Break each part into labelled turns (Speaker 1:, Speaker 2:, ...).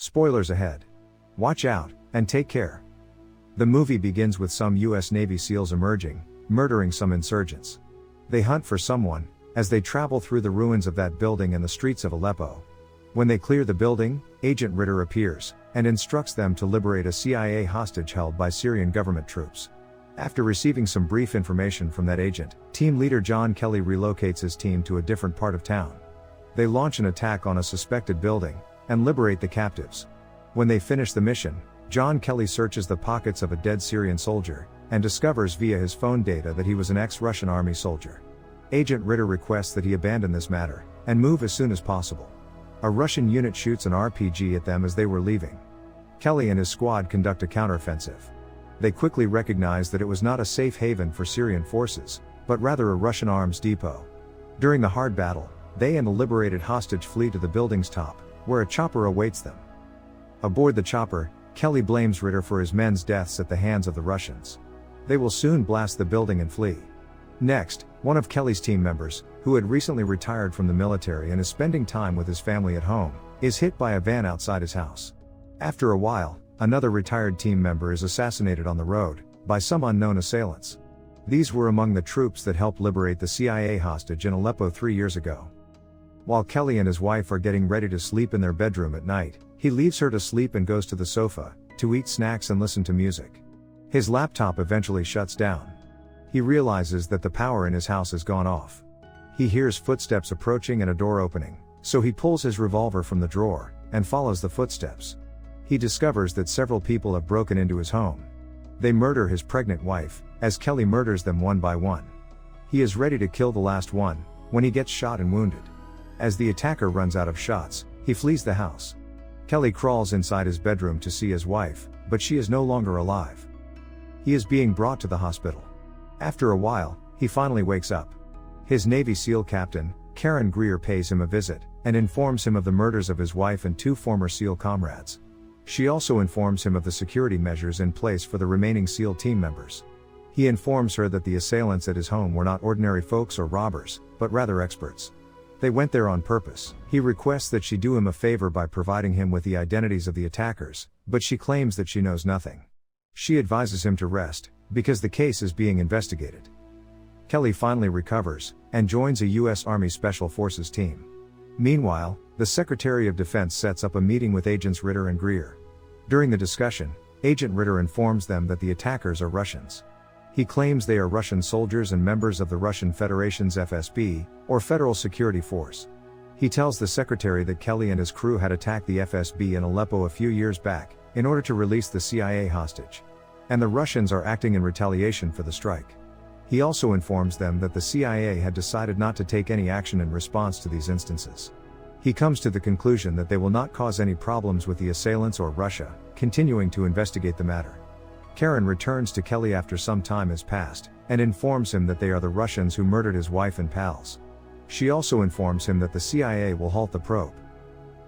Speaker 1: Spoilers ahead. Watch out, and take care. The movie begins with some US Navy SEALs emerging, murdering some insurgents. They hunt for someone, as they travel through the ruins of that building and the streets of Aleppo. When they clear the building, Agent Ritter appears, and instructs them to liberate a CIA hostage held by Syrian government troops. After receiving some brief information from that agent, team leader John Kelly relocates his team to a different part of town. They launch an attack on a suspected building, and liberate the captives. When they finish the mission, John Kelly searches the pockets of a dead Syrian soldier, and discovers via his phone data that he was an ex-Russian army soldier. Agent Ritter requests that he abandon this matter, and move as soon as possible. A Russian unit shoots an RPG at them as they were leaving. Kelly and his squad conduct a counteroffensive. They quickly recognize that it was not a safe haven for Syrian forces, but rather a Russian arms depot. During the hard battle, they and the liberated hostage flee to the building's top, where a chopper awaits them. Aboard the chopper, Kelly blames Ritter for his men's deaths at the hands of the Russians. They will soon blast the building and flee. Next, one of Kelly's team members, who had recently retired from the military and is spending time with his family at home, is hit by a van outside his house. After a while, another retired team member is assassinated on the road, by some unknown assailants. These were among the troops that helped liberate the CIA hostage in Aleppo 3 years ago. While Kelly and his wife are getting ready to sleep in their bedroom at night, he leaves her to sleep and goes to the sofa, to eat snacks and listen to music. His laptop eventually shuts down. He realizes that the power in his house has gone off. He hears footsteps approaching and a door opening, so he pulls his revolver from the drawer, and follows the footsteps. He discovers that several people have broken into his home. They murder his pregnant wife, as Kelly murders them one by one. He is ready to kill the last one, when he gets shot and wounded. As the attacker runs out of shots, he flees the house. Kelly crawls inside his bedroom to see his wife, but she is no longer alive. He is being brought to the hospital. After a while, he finally wakes up. His Navy SEAL captain, Karen Greer, pays him a visit, and informs him of the murders of his wife and 2 former SEAL comrades. She also informs him of the security measures in place for the remaining SEAL team members. He informs her that the assailants at his home were not ordinary folks or robbers, but rather experts. They went there on purpose. He requests that she do him a favor by providing him with the identities of the attackers, but she claims that she knows nothing. She advises him to rest, because the case is being investigated. Kelly finally recovers, and joins a U.S. Army Special Forces team. Meanwhile, the Secretary of Defense sets up a meeting with Agents Ritter and Greer. During the discussion, Agent Ritter informs them that the attackers are Russians. He claims they are Russian soldiers and members of the Russian Federation's FSB, or Federal Security Force. He tells the secretary that Kelly and his crew had attacked the FSB in Aleppo a few years back, in order to release the CIA hostage. And the Russians are acting in retaliation for the strike. He also informs them that the CIA had decided not to take any action in response to these instances. He comes to the conclusion that they will not cause any problems with the assailants or Russia, continuing to investigate the matter. Karen returns to Kelly after some time has passed, and informs him that they are the Russians who murdered his wife and pals. She also informs him that the CIA will halt the probe.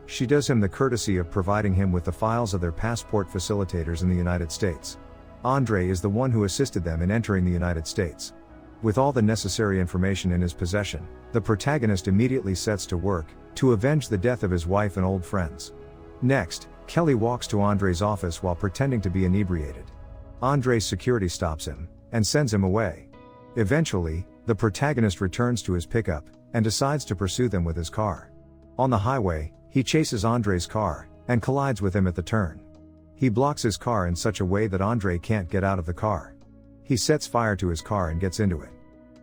Speaker 1: She does him the courtesy of providing him with the files of their passport facilitators in the United States. Andre is the one who assisted them in entering the United States. With all the necessary information in his possession, the protagonist immediately sets to work, to avenge the death of his wife and old friends. Next, Kelly walks to Andre's office while pretending to be inebriated. Andre's security stops him, and sends him away. Eventually, the protagonist returns to his pickup, and decides to pursue them with his car. On the highway, he chases Andre's car, and collides with him at the turn. He blocks his car in such a way that Andre can't get out of the car. He sets fire to his car and gets into it.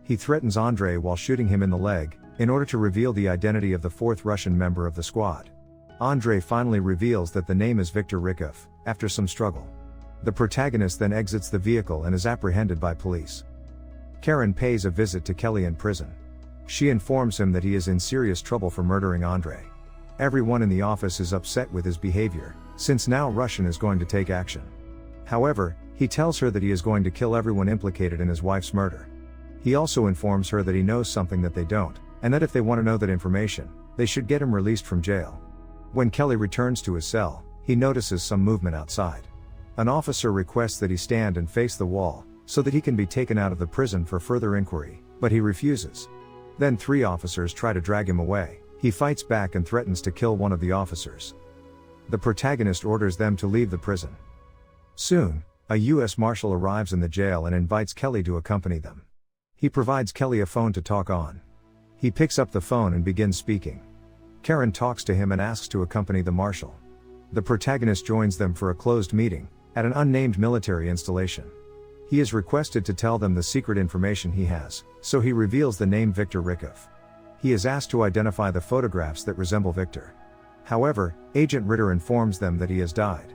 Speaker 1: He threatens Andre while shooting him in the leg, in order to reveal the identity of the 4th Russian member of the squad. Andre finally reveals that the name is Viktor Rykov, after some struggle. The protagonist then exits the vehicle and is apprehended by police. Karen pays a visit to Kelly in prison. She informs him that he is in serious trouble for murdering Andre. Everyone in the office is upset with his behavior, since now Russian is going to take action. However, he tells her that he is going to kill everyone implicated in his wife's murder. He also informs her that he knows something that they don't, and that if they want to know that information, they should get him released from jail. When Kelly returns to his cell, he notices some movement outside. An officer requests that he stand and face the wall, so that he can be taken out of the prison for further inquiry, but he refuses. Then 3 officers try to drag him away. He fights back and threatens to kill one of the officers. The protagonist orders them to leave the prison. Soon, a U.S. Marshal arrives in the jail and invites Kelly to accompany them. He provides Kelly a phone to talk on. He picks up the phone and begins speaking. Karen talks to him and asks to accompany the Marshal. The protagonist joins them for a closed meeting, at an unnamed military installation. He is requested to tell them the secret information he has, so he reveals the name Victor Rikov. He is asked to identify the photographs that resemble Victor. However, Agent Ritter informs them that he has died.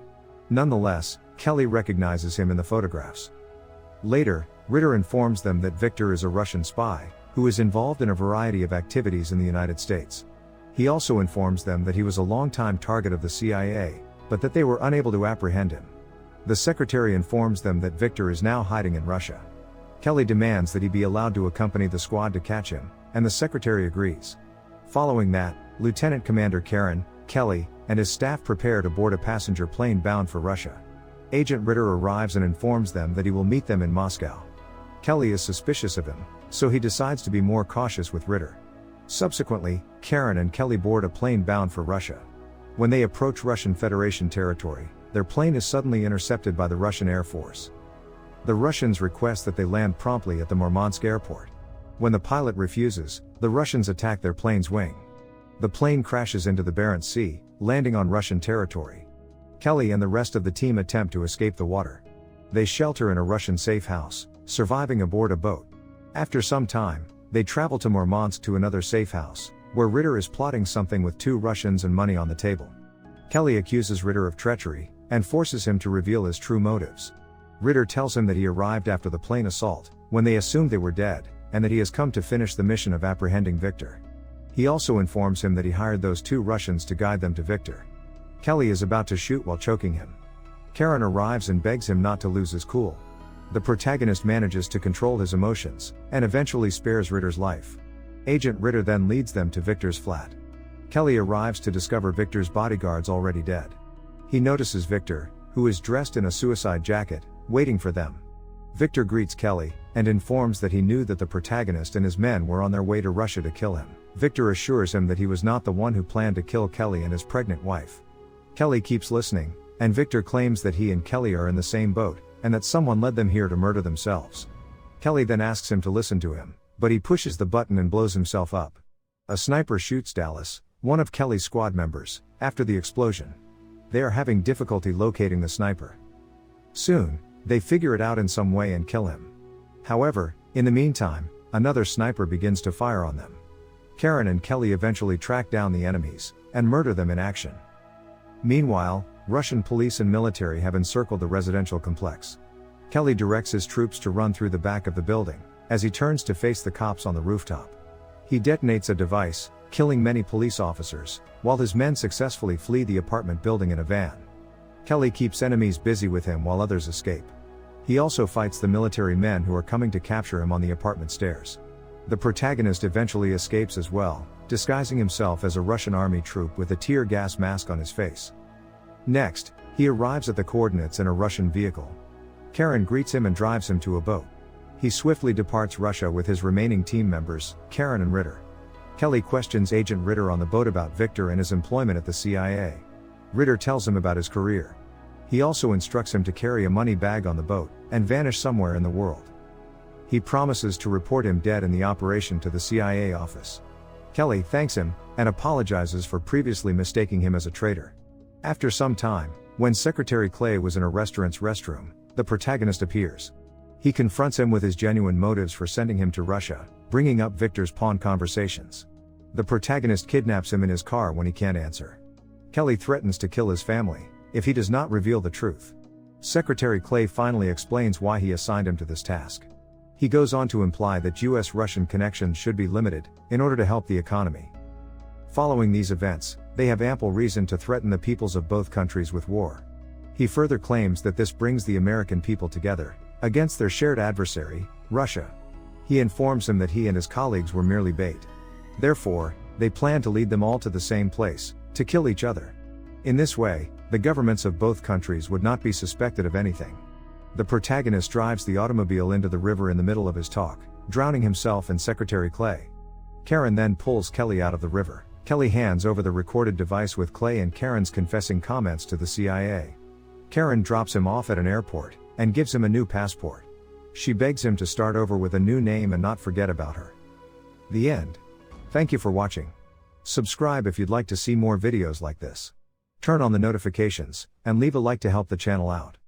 Speaker 1: Nonetheless, Kelly recognizes him in the photographs. Later, Ritter informs them that Victor is a Russian spy, who is involved in a variety of activities in the United States. He also informs them that he was a long-time target of the CIA, but that they were unable to apprehend him. The secretary informs them that Victor is now hiding in Russia. Kelly demands that he be allowed to accompany the squad to catch him, and the secretary agrees. Following that, Lieutenant Commander Karen, Kelly, and his staff prepare to board a passenger plane bound for Russia. Agent Ritter arrives and informs them that he will meet them in Moscow. Kelly is suspicious of him, so he decides to be more cautious with Ritter. Subsequently, Karen and Kelly board a plane bound for Russia. When they approach Russian Federation territory, their plane is suddenly intercepted by the Russian Air Force. The Russians request that they land promptly at the Murmansk airport. When the pilot refuses, the Russians attack their plane's wing. The plane crashes into the Barents Sea, landing on Russian territory. Kelly and the rest of the team attempt to escape the water. They shelter in a Russian safe house, surviving aboard a boat. After some time, they travel to Murmansk to another safe house, where Ritter is plotting something with 2 Russians and money on the table. Kelly accuses Ritter of treachery, and forces him to reveal his true motives. Ritter tells him that he arrived after the plane assault, when they assumed they were dead, and that he has come to finish the mission of apprehending Victor. He also informs him that he hired those 2 Russians to guide them to Victor. Kelly is about to shoot while choking him. Karen arrives and begs him not to lose his cool. The protagonist manages to control his emotions, and eventually spares Ritter's life. Agent Ritter then leads them to Victor's flat. Kelly arrives to discover Victor's bodyguards already dead. He notices Victor, who is dressed in a suicide jacket, waiting for them. Victor greets Kelly, and informs that he knew that the protagonist and his men were on their way to Russia to kill him. Victor assures him that he was not the one who planned to kill Kelly and his pregnant wife. Kelly keeps listening, and Victor claims that he and Kelly are in the same boat, and that someone led them here to murder themselves. Kelly then asks him to listen to him, but he pushes the button and blows himself up. A sniper shoots Dallas, one of Kelly's squad members, after the explosion. They are having difficulty locating the sniper. Soon, they figure it out in some way and kill him. However, in the meantime, another sniper begins to fire on them. Karen and Kelly eventually track down the enemies, and murder them in action. Meanwhile, Russian police and military have encircled the residential complex. Kelly directs his troops to run through the back of the building, as he turns to face the cops on the rooftop. He detonates a device, killing many police officers, while his men successfully flee the apartment building in a van. Kelly keeps enemies busy with him while others escape. He also fights the military men who are coming to capture him on the apartment stairs. The protagonist eventually escapes as well, disguising himself as a Russian army troop with a tear gas mask on his face. Next, he arrives at the coordinates in a Russian vehicle. Karen greets him and drives him to a boat. He swiftly departs Russia with his remaining team members, Karen and Ritter. Kelly questions Agent Ritter on the boat about Victor and his employment at the CIA. Ritter tells him about his career. He also instructs him to carry a money bag on the boat, and vanish somewhere in the world. He promises to report him dead in the operation to the CIA office. Kelly thanks him, and apologizes for previously mistaking him as a traitor. After some time, when Secretary Clay was in a restaurant's restroom, the protagonist appears. He confronts him with his genuine motives for sending him to Russia, bringing up Victor's pawn conversations. The protagonist kidnaps him in his car when he can't answer. Kelly threatens to kill his family, if he does not reveal the truth. Secretary Clay finally explains why he assigned him to this task. He goes on to imply that US-Russian connections should be limited, in order to help the economy. Following these events, they have ample reason to threaten the peoples of both countries with war. He further claims that this brings the American people together, against their shared adversary, Russia. He informs him that he and his colleagues were merely bait. Therefore, they plan to lead them all to the same place, to kill each other. In this way, the governments of both countries would not be suspected of anything. The protagonist drives the automobile into the river in the middle of his talk, drowning himself and Secretary Clay. Karen then pulls Kelly out of the river. Kelly hands over the recorded device with Clay and Karen's confessing comments to the CIA. Karen drops him off at an airport, and gives him a new passport. She begs him to start over with a new name and not forget about her. The end. Thank you for watching. Subscribe if you'd like to see more videos like this. Turn on the notifications, and leave a like to help the channel out.